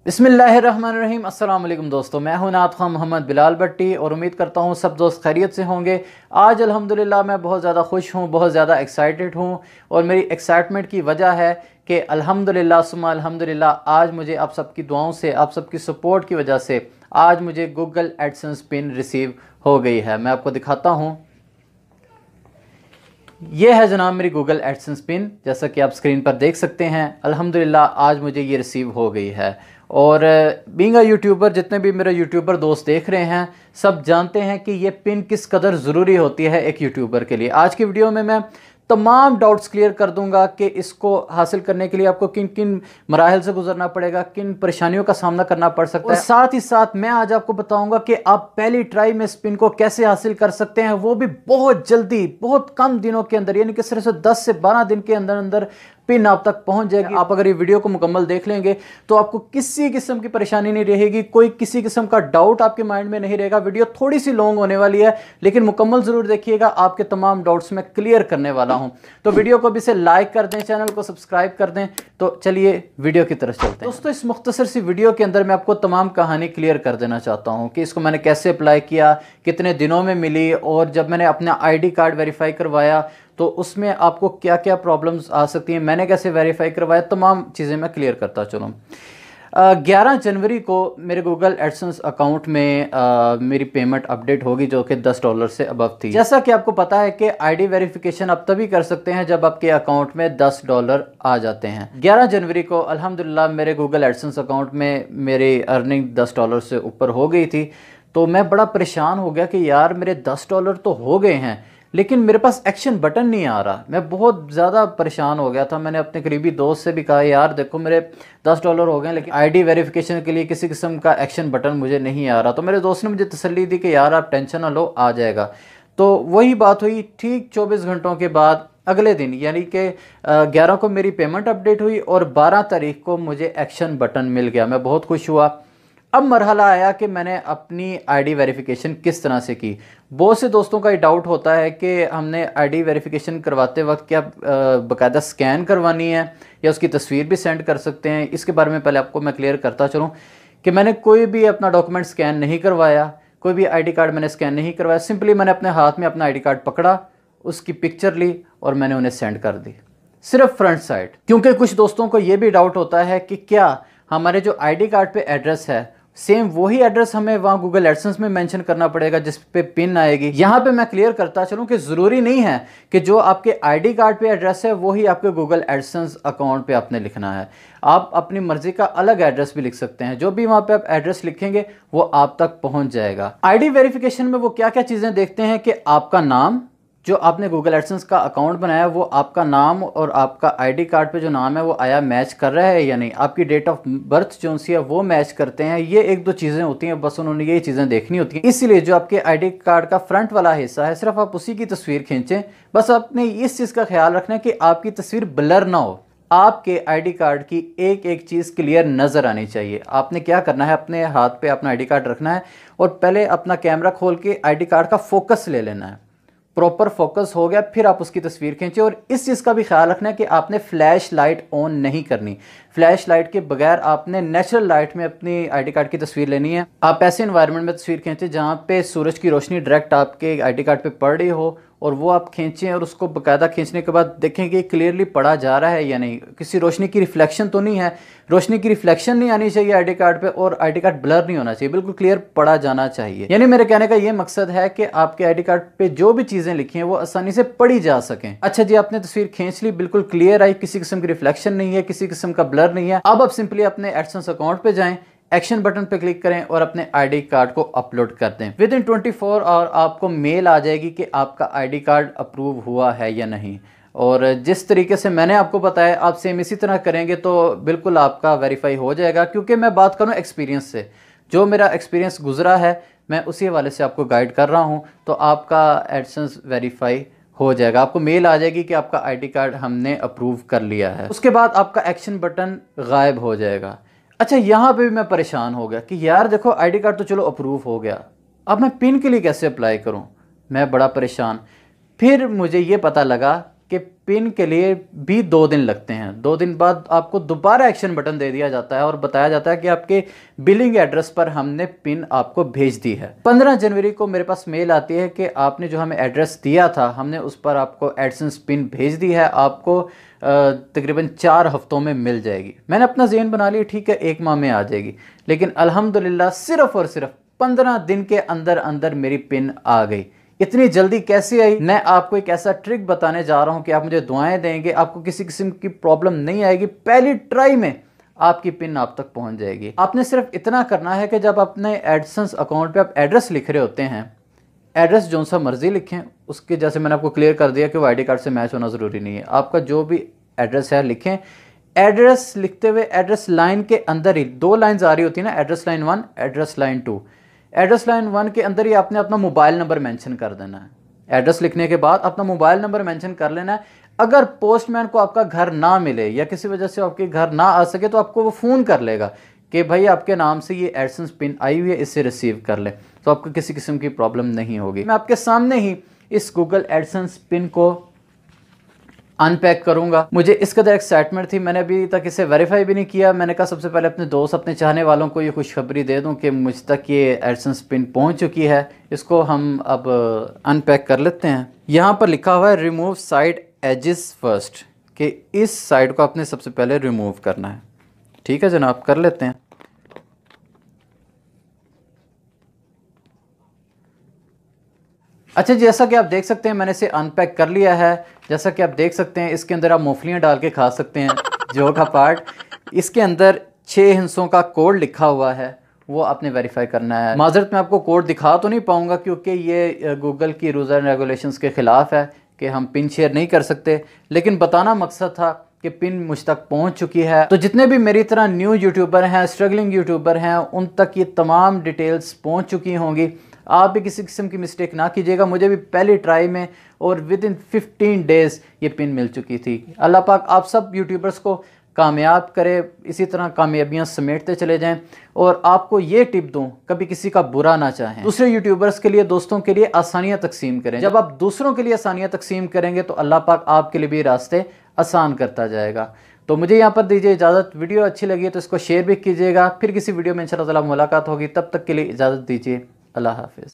बिस्मिल्लाहिर्रहमानिर्रहीम। अस्सलाम वालेकुम दोस्तों, मैं हूं नात खां मोहम्मद बिलाल भट्टी और उम्मीद करता हूं सब दोस्त खैरियत से होंगे। आज अल्हम्दुलिल्लाह मैं बहुत ज़्यादा खुश हूं, बहुत ज़्यादा एक्साइटेड हूं और मेरी एक्साइटमेंट की वजह है कि अल्हम्दुलिल्लाह सुम्मा अल्हम्दुलिल्लाह आज मुझे आप सबकी दुआओं से, आप सबकी सपोर्ट की वजह से आज मुझे गूगल एडसेंस पिन रिसीव हो गई है। मैं आपको दिखाता हूँ। ये है जनाब मेरी गूगल एडसेंस पिन, जैसा कि आप स्क्रीन पर देख सकते हैं। अल्हम्दुलिल्लाह आज मुझे ये रिसीव हो गई है। और बीइंग अ यूट्यूबर, जितने भी मेरे यूट्यूबर दोस्त देख रहे हैं सब जानते हैं कि ये पिन किस कदर ज़रूरी होती है एक यूट्यूबर के लिए। आज की वीडियो में मैं तमाम डाउट्स क्लियर कर दूंगा कि इसको हासिल करने के लिए आपको किन किन मराहल से गुजरना पड़ेगा, किन परेशानियों का सामना करना पड़ सकता है। और साथ ही साथ मैं आज आपको बताऊंगा कि आप पहली ट्राई में इस पिन को कैसे हासिल कर सकते हैं, वो भी बहुत जल्दी, बहुत कम दिनों के अंदर, यानी कि सिर्फ 10 से 12 दिन के अंदर अंदर पिन आप तक पहुंच जाएगी। आप अगर ये वीडियो को मुकम्मल देख लेंगे तो आपको किसी किस्म की परेशानी नहीं रहेगी, कोई किसी किस्म का डाउट आपके माइंड में नहीं रहेगा। वीडियो थोड़ी सी लॉन्ग होने वाली है लेकिन मुकम्मल जरूर देखिएगा, आपके तमाम डाउट्स मैं क्लियर करने वाला हूं। तो वीडियो को भी से लाइक कर दें, चैनल को सब्सक्राइब कर दें। तो चलिए वीडियो की तरफ चलते हैं। दोस्तों, इस मुख्तसर सी वीडियो के अंदर मैं आपको तमाम कहानी क्लियर कर देना चाहता हूँ कि इसको मैंने कैसे अप्लाई किया, कितने दिनों में मिली, और जब मैंने अपना ID कार्ड वेरीफाई करवाया तो उसमें आपको क्या क्या प्रॉब्लम्स आ सकती हैं, मैंने कैसे वेरीफाई करवाया, तमाम चीज़ें मैं क्लियर करता चलूँ। 11 जनवरी को मेरे गूगल एडसेंस अकाउंट में मेरी पेमेंट अपडेट होगी जो कि $10 से अबव थी। जैसा कि आपको पता है कि ID वेरिफिकेशन आप तभी कर सकते हैं जब आपके अकाउंट में $10 आ जाते हैं। 11 जनवरी को अल्हम्दुलिल्लाह मेरे गूगल एडसेंस अकाउंट में मेरी अर्निंग $10 से ऊपर हो गई थी। तो मैं बड़ा परेशान हो गया कि यार मेरे $10 तो हो गए हैं लेकिन मेरे पास एक्शन बटन नहीं आ रहा। मैं बहुत ज़्यादा परेशान हो गया था। मैंने अपने करीबी दोस्त से भी कहा, यार देखो मेरे $10 हो गए लेकिन ID वेरिफिकेशन के लिए किसी किस्म का एक्शन बटन मुझे नहीं आ रहा। तो मेरे दोस्त ने मुझे तसल्ली दी कि यार आप टेंशन ना लो, आ जाएगा। तो वही बात हुई। ठीक 24 घंटों के बाद अगले दिन यानी कि 11 को मेरी पेमेंट अपडेट हुई और 12 तारीख को मुझे एक्शन बटन मिल गया। मैं बहुत खुश हुआ। अब मरहला आया कि मैंने अपनी ID वेरिफिकेशन किस तरह से की। बहुत से दोस्तों का ये डाउट होता है कि हमने ID वेरिफिकेशन करवाते वक्त क्या बाकायदा स्कैन करवानी है या उसकी तस्वीर भी सेंड कर सकते हैं। इसके बारे में पहले आपको मैं क्लियर करता चलूँ कि मैंने कोई भी अपना डॉक्यूमेंट स्कैन नहीं करवाया, कोई भी ID कार्ड मैंने स्कैन नहीं करवाया। सिंपली मैंने अपने हाथ में अपना ID कार्ड पकड़ा, उसकी पिक्चर ली और मैंने उन्हें सेंड कर दी, सिर्फ फ्रंट साइड। क्योंकि कुछ दोस्तों को ये भी डाउट होता है कि क्या हमारे जो ID कार्ड पे एड्रेस है सेम वही एड्रेस हमें वहाँ गूगल एडसेंस में मेंशन करना पड़ेगा जिस पे पिन आएगी। यहाँ पे मैं क्लियर करता चलूँ कि ज़रूरी नहीं है कि जो आपके ID कार्ड पे एड्रेस है वही आपके गूगल एडसेंस अकाउंट पे आपने लिखना है। आप अपनी मर्ज़ी का अलग एड्रेस भी लिख सकते हैं। जो भी वहाँ पे आप एड्रेस लिखेंगे वो आप तक पहुँच जाएगा। ID वेरिफिकेशन में वो क्या क्या चीज़ें देखते हैं कि आपका नाम, जो आपने गूगल एडसेंस का अकाउंट बनाया वो आपका नाम और आपका ID कार्ड पे जो नाम है वो आया मैच कर रहा है या नहीं, आपकी डेट ऑफ बर्थ जो सी है वो मैच करते हैं। ये एक दो चीज़ें होती हैं, बस उन्होंने यही चीज़ें देखनी होती हैं। इसीलिए जो आपके ID कार्ड का फ्रंट वाला हिस्सा है सिर्फ आप उसी की तस्वीर खींचें। बस आपने इस चीज़ का ख्याल रखना है कि आपकी तस्वीर ब्लर ना हो, आपके ID कार्ड की एक एक चीज़ क्लियर नज़र आनी चाहिए। आपने क्या करना है, अपने हाथ पे अपना ID कार्ड रखना है और पहले अपना कैमरा खोल के ID कार्ड का फोकस ले लेना है। प्रॉपर फोकस हो गया फिर आप उसकी तस्वीर खींचे। और इस चीज़ का भी ख्याल रखना है कि आपने फ्लैश लाइट ऑन नहीं करनी। फ्लैश लाइट के बगैर आपने नेचुरल लाइट में अपनी ID कार्ड की तस्वीर लेनी है। आप ऐसे इन्वायरमेंट में तस्वीर खींचे जहाँ पे सूरज की रोशनी डायरेक्ट आपके ID कार्ड पे पड़ रही हो और वो आप खींचें और उसको बाकायदा खींचने के बाद देखें कि क्लियरली पढ़ा जा रहा है या नहीं, किसी रोशनी की रिफ्लेक्शन तो नहीं है। रोशनी की रिफ्लेक्शन नहीं आनी चाहिए ID कार्ड पे और ID कार्ड ब्लर नहीं होना चाहिए, बिल्कुल क्लियर पढ़ा जाना चाहिए। यानी मेरे कहने का ये मकसद है कि आपके ID कार्ड पे जो भी चीज़ें लिखी हैं वो आसानी से पढ़ी जा सकें। अच्छा जी, आपने तस्वीर खींच ली, बिल्कुल क्लियर आई, किसी किस्म की रिफ्लेक्शन नहीं है, किसी किस्म का ब्लर नहीं है। अब आप सिंपली अपने एडसेंस अकाउंट पे जाएं, एक्शन बटन पे क्लिक करें और अपने ID कार्ड को अपलोड कर दें। विद इन 24 आवर आपको मेल आ जाएगी कि आपका ID कार्ड अप्रूव हुआ है या नहीं। और जिस तरीके से मैंने आपको बताया आप सेम इसी तरह करेंगे तो बिल्कुल आपका वेरीफाई हो जाएगा। क्योंकि मैं बात करूं एक्सपीरियंस से, जो मेरा एक्सपीरियंस गुजरा है मैं उसी हवाले से आपको गाइड कर रहा हूं। तो आपका एडसेंस वेरीफाई हो जाएगा, आपको मेल आ जाएगी कि आपका ID कार्ड हमने अप्रूव कर लिया है। उसके बाद आपका एक्शन बटन गायब हो जाएगा। अच्छा, यहाँ पे भी मैं परेशान हो गया कि यार देखो ID कार्ड तो चलो अप्रूव हो गया, अब मैं पिन के लिए कैसे अप्लाई करूँ। मैं बड़ा परेशान। फिर मुझे ये पता लगा कि पिन के लिए भी 2 दिन लगते हैं। 2 दिन बाद आपको दोबारा एक्शन बटन दे दिया जाता है और बताया जाता है कि आपके बिलिंग एड्रेस पर हमने पिन आपको भेज दी है। 15 जनवरी को मेरे पास मेल आती है कि आपने जो हमें एड्रेस दिया था, हमने उस पर आपको एडसेंस पिन भेज दी है, आपको तकरीबन 4 हफ्तों में मिल जाएगी। मैंने अपना ज़हन बना लिया, ठीक है 1 माह में आ जाएगी, लेकिन अल्हम्दुलिल्लाह सिर्फ़ और सिर्फ 15 दिन के अंदर अंदर मेरी पिन आ गई। इतनी जल्दी कैसे आई? मैं आपको एक ऐसा ट्रिक बताने जा रहा हूं कि आप मुझे दुआएं देंगे, आपको किसी किस्म की प्रॉब्लम नहीं आएगी, पहली ट्राई में आपकी पिन आप तक पहुंच जाएगी। आपने सिर्फ इतना करना है कि जब अपने एडसेंस अकाउंट पे आप एड्रेस लिख रहे होते हैं, एड्रेस जो सा मर्जी लिखें, उसके जैसे मैंने आपको क्लियर कर दिया कि वो आईडी कार्ड से मैच होना ज़रूरी नहीं है। आपका जो भी एड्रेस है लिखें। एड्रेस लिखते हुए एड्रेस लाइन के अंदर ही 2 लाइन्स आ रही होती है ना, address line 1, address line 2। Address line 1 के अंदर ही आपने अपना मोबाइल नंबर मेंशन कर देना है। एड्रेस लिखने के बाद अपना मोबाइल नंबर मेंशन कर लेना है। अगर पोस्टमैन को आपका घर ना मिले या किसी वजह से आपके घर ना आ सके तो आपको वो फ़ोन कर लेगा कि भाई आपके नाम से ये एडसेंस पिन आई हुई है, इससे रिसीव कर ले, तो आपको किसी किस्म की प्रॉब्लम नहीं होगी। मैं आपके सामने ही इस गूगल एडसेंस पिन को अनपैक करूंगा। मुझे इस कदर एक्साइटमेंट थी, मैंने अभी तक इसे वेरीफाई भी नहीं किया। मैंने कहा सबसे पहले अपने दोस्त, अपने चाहने वालों को ये खुशखबरी दे दूं कि मुझ तक ये एडसेंस पिन पहुंच चुकी है। इसको हम अब अनपैक कर लेते हैं। यहाँ पर लिखा हुआ है रिमूव साइड एजेस फर्स्ट, कि इस साइड को आपने सबसे पहले रिमूव करना है। ठीक है जनाब, कर लेते हैं। अच्छा, जैसा कि आप देख सकते हैं मैंने इसे अनपैक कर लिया है। जैसा कि आप देख सकते हैं इसके अंदर आप मूंगफलियाँ डाल के खा सकते हैं। जो का पार्ट, इसके अंदर 6 हिस्सों का कोड लिखा हुआ है, वो आपने वेरीफाई करना है। माजरत मैं आपको कोड दिखा तो नहीं पाऊंगा क्योंकि ये गूगल की रूल्स एंड रेगुलेशंस के ख़िलाफ़ है कि हम पिन शेयर नहीं कर सकते, लेकिन बताना मकसद था कि पिन मुझ तक पहुंच चुकी है। तो जितने भी मेरी तरह न्यू यूट्यूबर हैं, स्ट्रगलिंग यूट्यूबर हैं, उन तक ये तमाम डिटेल्स पहुंच चुकी होंगी। आप भी किसी किस्म की मिस्टेक ना कीजिएगा। मुझे भी पहली ट्राई में और विद इन 15 डेज़ ये पिन मिल चुकी थी। अल्लाह पाक आप सब यूट्यूबर्स को कामयाब करे, इसी तरह कामयाबियाँ समेटते चले जाएं। और आपको ये टिप दूं, कभी किसी का बुरा ना चाहें। दूसरे यूट्यूबर्स के लिए, दोस्तों के लिए आसानियाँ तकसीम करें। जब आप दूसरों के लिए आसानियाँ तकसीम करेंगे तो अल्लाह पाक आपके लिए भी रास्ते आसान करता जाएगा। तो मुझे यहाँ पर दीजिए इजाज़त। वीडियो अच्छी लगी तो इसको शेयर भी कीजिएगा। फिर किसी वीडियो में इंशाअल्लाह ताला मुलाकात होगी। तब तक के लिए इजाज़त दीजिए। अल्लाह हाफ़िज़।